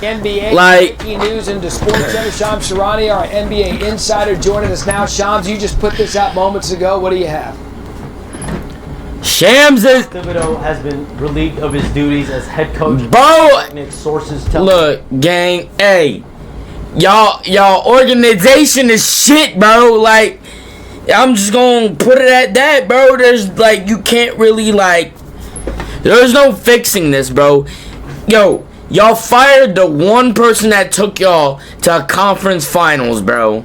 NBA Like, breaking news into Sports Center. Shams Charania, our NBA insider, joining us now. Shams, you just put this out moments ago. What do you have? Shams is... Thibodeau has been relieved of his duties as head coach. Bro, Knicks sources tell look, gang, hey, y'all organization is shit, bro. Like, I'm just gonna put it at that, bro. There's, like, you can't really, like, there's no fixing this, bro. Yo, y'all fired the one person that took y'all to a conference finals, bro.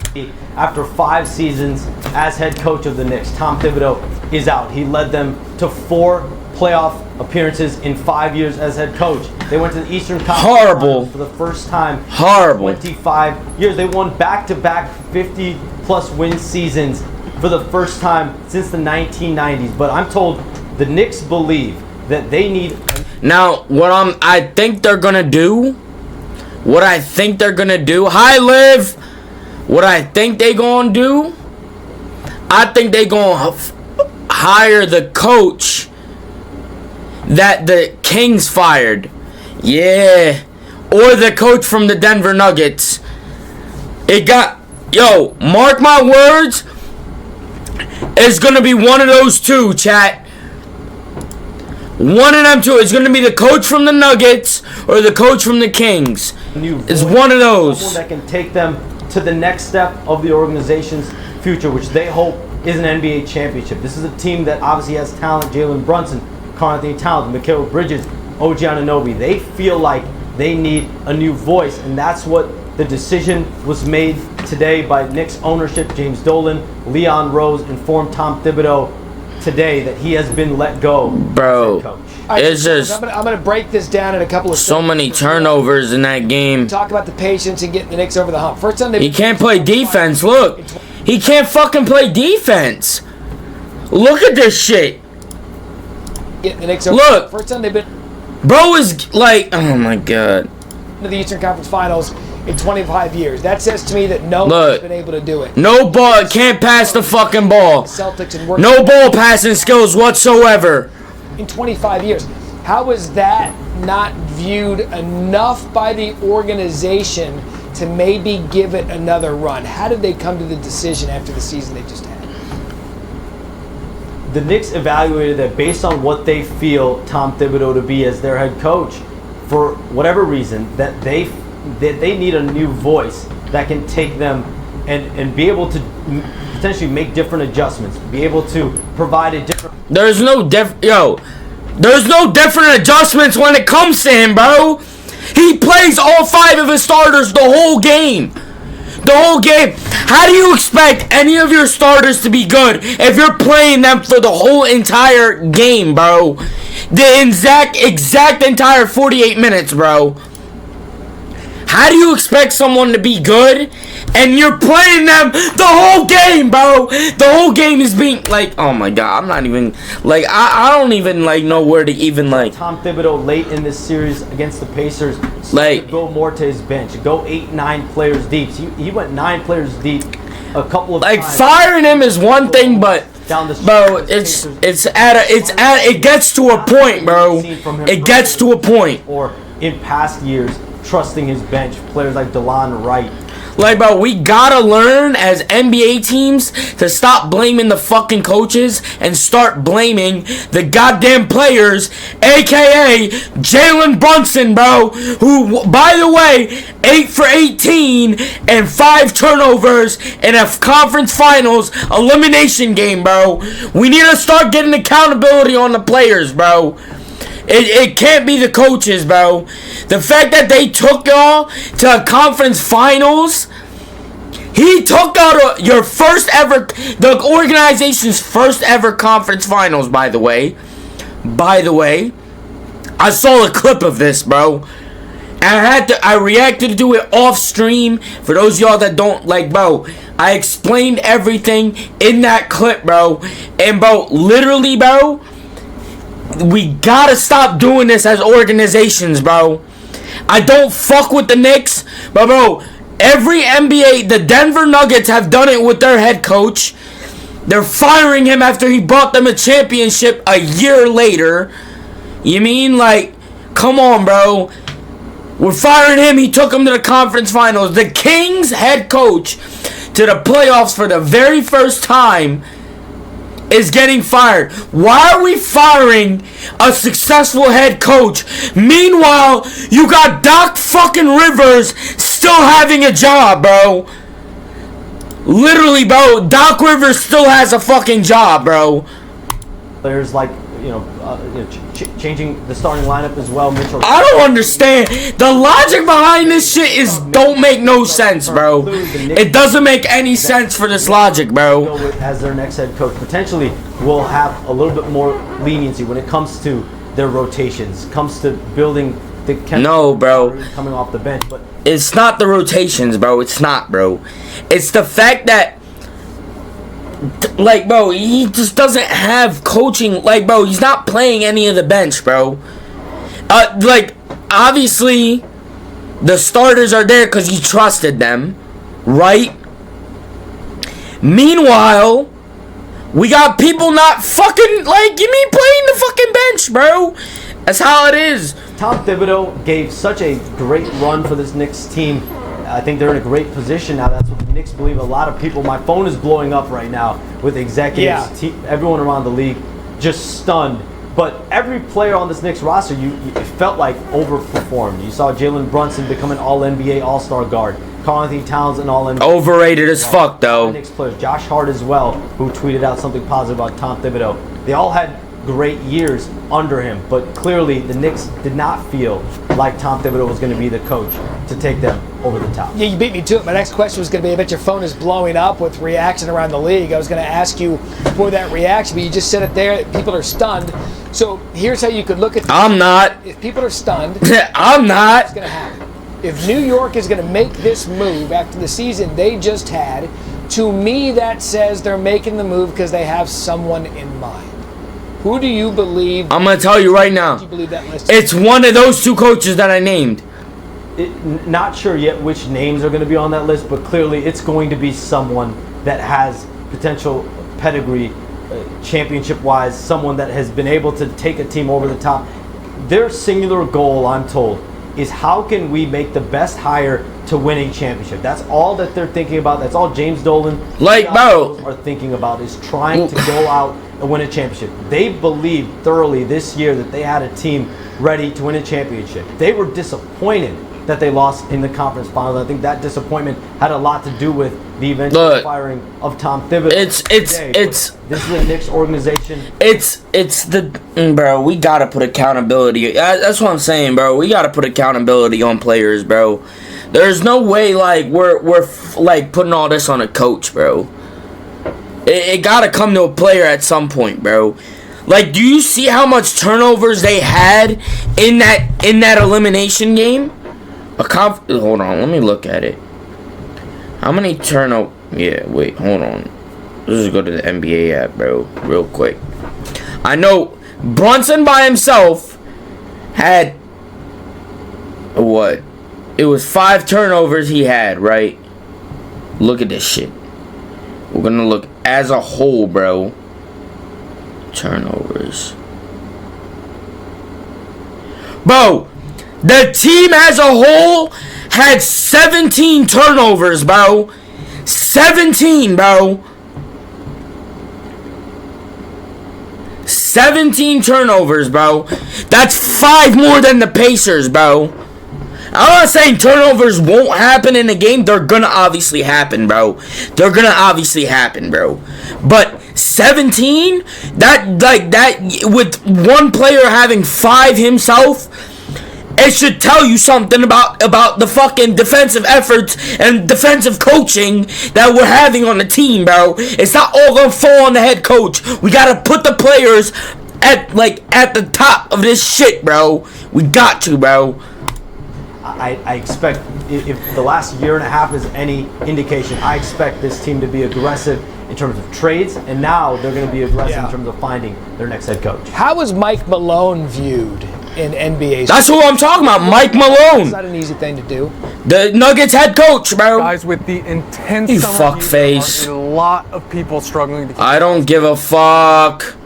After 5 seasons as head coach of the Knicks, Tom Thibodeau is out. He led them to 4 playoff appearances in 5 years as head coach. They went to the Eastern Conference Horrible. Finals for the first time Horrible. in 25 years. They won back-to-back 50-plus win seasons for the first time since the 1990s. But I'm told the Knicks believe that they need... Now, I think they're gonna do, hi, Liv, what I think they gonna do, I think they gonna hire the coach that the Kings fired. Yeah. Or the coach from the Denver Nuggets. Mark my words, it's gonna be one of those two, chat. One of them two. It's going to be the coach from the Nuggets or the coach from the Kings. It's one of those. Someone that can take them to the next step of the organization's future, which they hope is an NBA championship. This is a team that obviously has talent. Jalen Brunson, Karl-Anthony Towns, Mikal Bridges, OG Anunoby. They feel like they need a new voice, and that's what the decision was made today by Knicks ownership. James Dolan, Leon Rose informed Tom Thibodeau today that he has been let go. Bro, it's just I'm gonna break this down in a couple of so many turnovers in that game. Talk about the patience and getting the Knicks over the hump. First time he can't play defense. Look, he can't fucking play defense. Look at this shit. Getting the Knicks over. Look, first time they've been. Bro is like, oh my god. To the Eastern Conference Finals in 25 years. That says to me that no one's been able to do it. No ball, can't pass the fucking ball. Celtics and no ball passing skills whatsoever. In 25 years. How is that not viewed enough by the organization to maybe give it another run? How did they come to the decision after the season they just had? The Knicks evaluated that based on what they feel Tom Thibodeau to be as their head coach, for whatever reason, that they need a new voice that can take them and be able to potentially make different adjustments, be able to provide a different... There's no different adjustments when it comes to him, bro. He plays all 5 of his starters the whole game. The whole game. How do you expect any of your starters to be good if you're playing them for the whole entire game, bro? The exact entire 48 minutes, bro. How do you expect someone to be good and you're playing them the whole game, bro? The whole game is being like, oh my god, I'm not even like I don't even like know where to even like. Tom Thibodeau late in this series against the Pacers, like go more to his bench, go 8-9 players deep. He went 9 players deep a couple of like times. Firing him is one thing, but bro, it gets to a point, bro. It gets to a point. Or in past years, trusting his bench, players like DeLon Wright. Like, bro, we gotta learn as NBA teams to stop blaming the fucking coaches and start blaming the goddamn players, aka Jalen Brunson, bro, who, by the way, 8 for 18 and 5 turnovers in a conference finals elimination game, bro. We need to start getting accountability on the players, bro. It can't be the coaches, bro. The fact that they took y'all to a conference finals, he took out your first ever, the organization's first ever conference finals, by the way. I saw a clip of this, bro. And I reacted to it off stream. For those of y'all that don't like, bro, I explained everything in that clip, bro. And, bro, literally, bro, we gotta stop doing this as organizations, bro. I don't fuck with the Knicks, but bro, every NBA, the Denver Nuggets have done it with their head coach. They're firing him after he brought them a championship a year later. You mean, like, come on, bro. We're firing him. He took him to the conference finals. The Kings head coach to the playoffs for the very first time is getting fired. Why are we firing a successful head coach? Meanwhile, you got Doc fucking Rivers still having a job, bro. Literally, bro. Doc Rivers still has a fucking job, bro. Players like, changing the starting lineup as well. Mitchell. I don't understand. The logic behind this shit don't make no sense, bro. It doesn't make any sense for this logic, bro. As their next head coach, potentially will have a little bit more leniency when it comes to their rotations, comes to building the chemistry. No, bro. Coming off the bench, but it's not the rotations, bro. It's not, bro. It's the fact that, like, bro, he just doesn't have coaching. Like, bro, he's not playing any of the bench, bro. Like, obviously, the starters are there because he trusted them, right? Meanwhile, we got people not fucking, like, give me playing the fucking bench, bro. That's how it is. Tom Thibodeau gave such a great run for this Knicks team. I think they're in a great position now. That's what the Knicks believe. A lot of people, my phone is blowing up right now with executives, everyone around the league, just stunned. But every player on this Knicks roster, you felt like overperformed. You saw Jalen Brunson become an All-NBA All-Star guard. Karl-Anthony Towns an All-NBA. Overrated as fuck, though. Knicks players, Josh Hart as well, who tweeted out something positive about Tom Thibodeau. They all had great years under him, but clearly the Knicks did not feel like Tom Thibodeau was going to be the coach to take them over the top. Yeah, you beat me to it. My next question was going to be, I bet your phone is blowing up with reaction around the league. I was going to ask you for that reaction, but you just said it there. People are stunned. So here's how you could look at this. I'm not. If people are stunned, I'm not. what's going to happen? If New York is going to make this move after the season they just had, to me that says they're making the move because they have someone in mind. Who do you believe? I'm going to tell you right now. Do you believe that list? It's one of those two coaches that I named. Not sure yet which names are going to be on that list, but clearly it's going to be someone that has potential pedigree, championship-wise, someone that has been able to take a team over the top. Their singular goal, I'm told, is how can we make the best hire to win a championship. That's all that they're thinking about. That's all James Dolan are thinking about, is trying to go out and win a championship. They believed thoroughly this year that they had a team ready to win a championship. They were disappointed that they lost in the conference final. I think that disappointment had a lot to do with the eventual firing of Tom Thibodeau. This is a Knicks organization. Bro, we gotta put accountability. That's what I'm saying, bro. We gotta put accountability on players, bro. There's no way like we're like putting all this on a coach, bro. It gotta come to a player at some point, bro. Like, do you see how much turnovers they had in that elimination game? Hold on, let me look at it. How many turnovers? Yeah, wait, hold on. Let's just go to the NBA app, bro, real quick. I know Brunson by himself had what? It was 5 turnovers he had, right? Look at this shit. We're gonna look as a whole, bro. Turnovers. Bro, the team as a whole had 17 turnovers, bro. 17, bro. 17 turnovers, bro. That's 5 more than the Pacers, bro. I'm not saying turnovers won't happen in the game. They're gonna obviously happen, bro. They're gonna obviously happen, bro. But 17? That with one player having 5 himself, it should tell you something about the fucking defensive efforts and defensive coaching that we're having on the team, bro. It's not all gonna fall on the head coach. We gotta put the players at the top of this shit, bro. We got to, bro. I expect, if the last year and a half is any indication, I expect this team to be aggressive in terms of trades, and now they're going to be aggressive in terms of finding their next head coach. How was Mike Malone viewed in NBA? That's who I'm talking about, Mike Malone. It's not an easy thing to do. The Nuggets head coach, bro. Guys, with the intense you fuckface. A lot of people struggling to keep I don't give a fuck.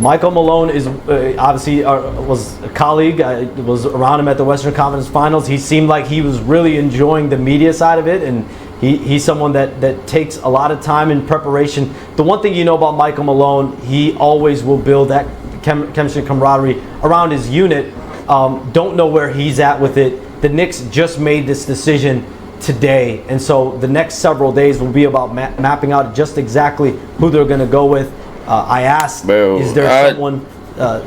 Michael Malone is obviously was a colleague. Was around him at the Western Conference Finals. He seemed like he was really enjoying the media side of it, and he's someone that takes a lot of time in preparation. The one thing you know about Michael Malone, he always will build that chemistry and camaraderie around his unit. Don't know where he's at with it. The Knicks just made this decision today, and so the next several days will be about mapping out just exactly who they're going to go with. I asked, is there someone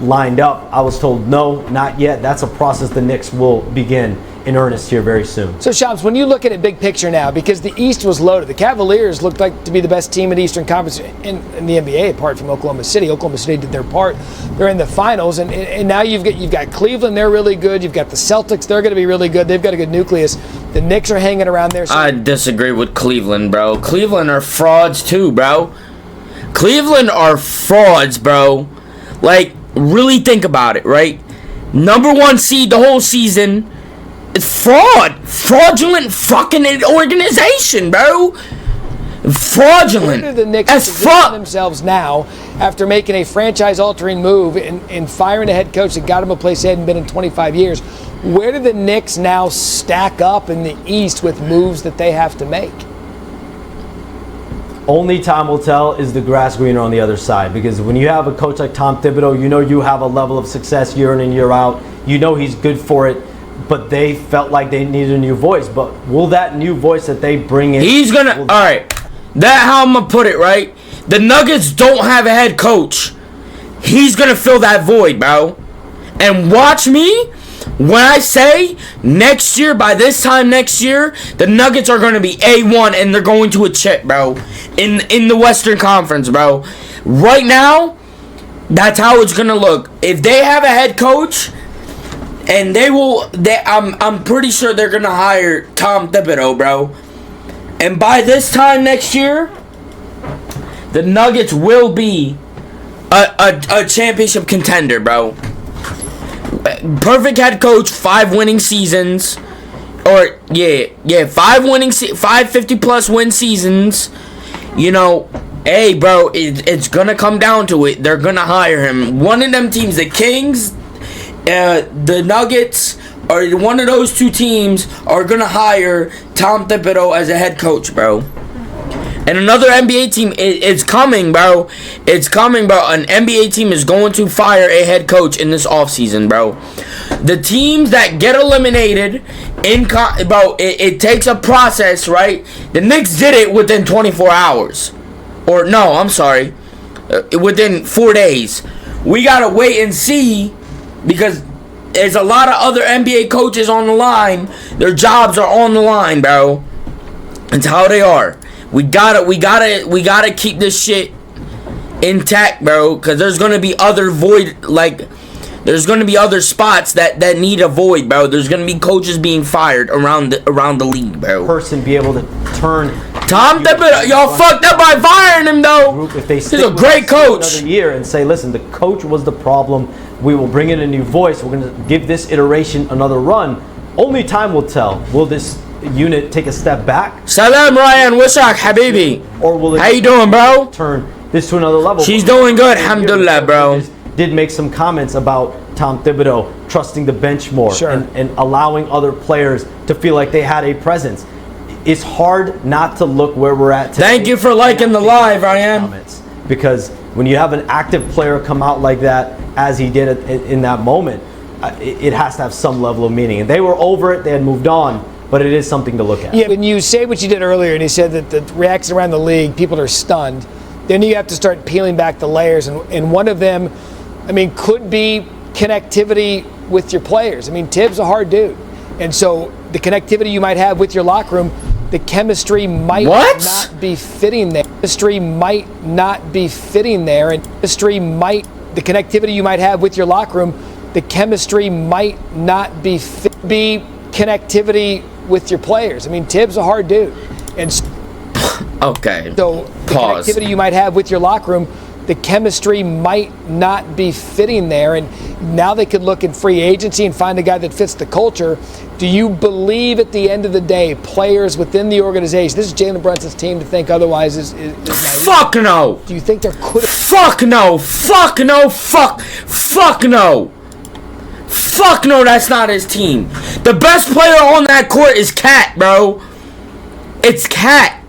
lined up? I was told no, not yet. That's a process the Knicks will begin in earnest here very soon. So, Shams, when you look at it big picture now, because the East was loaded, the Cavaliers looked like to be the best team in the Eastern Conference in the NBA, apart from Oklahoma City. Oklahoma City did their part. They're in the finals, and now you've got Cleveland. They're really good. You've got the Celtics. They're going to be really good. They've got a good nucleus. The Knicks are hanging around there. So I disagree with Cleveland, bro. Cleveland are frauds too, bro. Cleveland are frauds, bro. Like, really think about it, right? Number 1 seed the whole season. It's fraudulent fucking organization, bro. Fraudulent. Where do the Knicks position themselves now after making a franchise-altering move and firing a head coach that got him a place they hadn't been in 25 years? Where do the Knicks now stack up in the East with moves that they have to make? Only time will tell. Is the grass greener on the other side? Because when you have a coach like Tom Thibodeau, you know you have a level of success year in and year out. You know he's good for it. But they felt like they needed a new voice. But will that new voice that they bring in... He's going to... All right. That's how I'm going to put it, right? The Nuggets don't have a head coach. He's going to fill that void, bro. And watch me. When I say next year, by this time next year, the Nuggets are going to be A1 and they're going to a chip, bro. In the Western Conference, bro. Right now, that's how it's going to look. If they have a head coach... And I'm pretty sure they're gonna hire Tom Thibodeau, bro. And by this time next year, the Nuggets will be a championship contender, bro. Perfect head coach, 5 winning seasons, or 5 50 plus win seasons. You know, hey, bro, it's gonna come down to it. They're gonna hire him. One of them teams, the Kings. The Nuggets, or one of those 2 teams, are going to hire Tom Thibodeau as a head coach, bro. And another NBA team, it's coming, bro. It's coming, bro. An NBA team is going to fire a head coach in this offseason, bro. The teams that get eliminated, bro, it takes a process, right? The Knicks did it within 24 hours. Or, no, I'm sorry. Within 4 days. We got to wait and see. Because there's a lot of other NBA coaches on the line. Their jobs are on the line, bro. That's how they are. We gotta keep this shit intact, bro. Cause there's gonna be other there's gonna be other spots that need a void, bro. There's gonna be coaches being fired around the league, bro. Person be able to turn. Tom Thibodeau, y'all fucked up by firing him though. If they he's a great coach. Another year and say, listen, the coach was the problem. We will bring in a new voice. We're going to give this iteration another run. Only time will tell. Will this unit take a step back? Salam Ryan, what's up, Habibi? Or will it how you doing, bro? Turn this to another level? She's doing good, alhamdulillah, bro. Did make some comments about Tom Thibodeau trusting the bench more, sure. and allowing other players to feel like they had a presence. It's hard not to look where we're at today. Thank you for liking the live, Ryan. Because when you have an active player come out like that, as he did in that moment, it has to have some level of meaning. And they were over it, they had moved on, but it is something to look at. Yeah, when you say what you did earlier, and you said that the reactions around the league, people are stunned, then you have to start peeling back the layers. And one of them, I mean, could be connectivity with your players. I mean, Tibbs a hard dude. And so the connectivity you might have with your locker room, the chemistry might not be fitting there. Chemistry might not be fitting there. And the connectivity you might have with your locker room, the chemistry might not be connectivity with your players. I mean, Tibbs a hard dude. And okay. So the connectivity you might have with your locker room, the chemistry might not be fitting there. And now they could look in free agency and find a guy that fits the culture. Do you believe at the end of the day, players within the organization, this is Jalen Brunson's team, to think otherwise is naive? Fuck no. Do you think there could have Fuck no. Fuck no. Fuck no. Fuck no, that's not his team. The best player on that court is Cat, bro. It's Cat.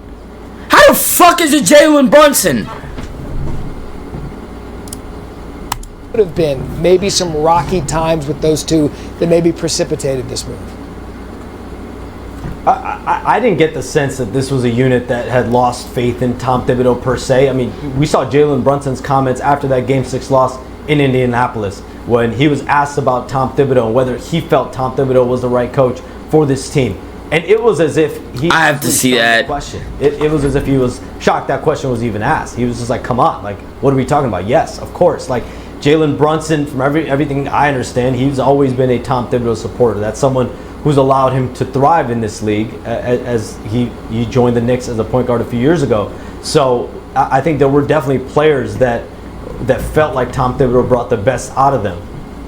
How the fuck is it Jalen Brunson? Would have been maybe some rocky times with those two that maybe precipitated this move. I didn't get the sense that this was a unit that had lost faith in Tom Thibodeau per se. I mean, we saw Jalen Brunson's comments after that Game 6 loss in Indianapolis when he was asked about Tom Thibodeau and whether he felt Tom Thibodeau was the right coach for this team. And it was as if he... I have to see that. Question. It was as if he was shocked that question was even asked. He was just like, come on, like, what are we talking about? Yes, of course. Like, Jalen Brunson, from everything I understand, he's always been a Tom Thibodeau supporter. That's someone who's allowed him to thrive in this league as he joined the Knicks as a point guard a few years ago. So I think there were definitely players that felt like Tom Thibodeau brought the best out of them.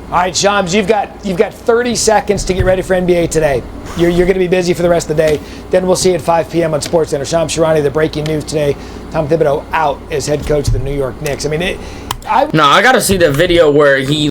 All right, Shams, you've got 30 seconds to get ready for NBA Today. You're going to be busy for the rest of the day. Then we'll see you at 5 p.m. on SportsCenter. Shams Charania, the breaking news today. Tom Thibodeau out as head coach of the New York Knicks. I mean, I got to see the video where he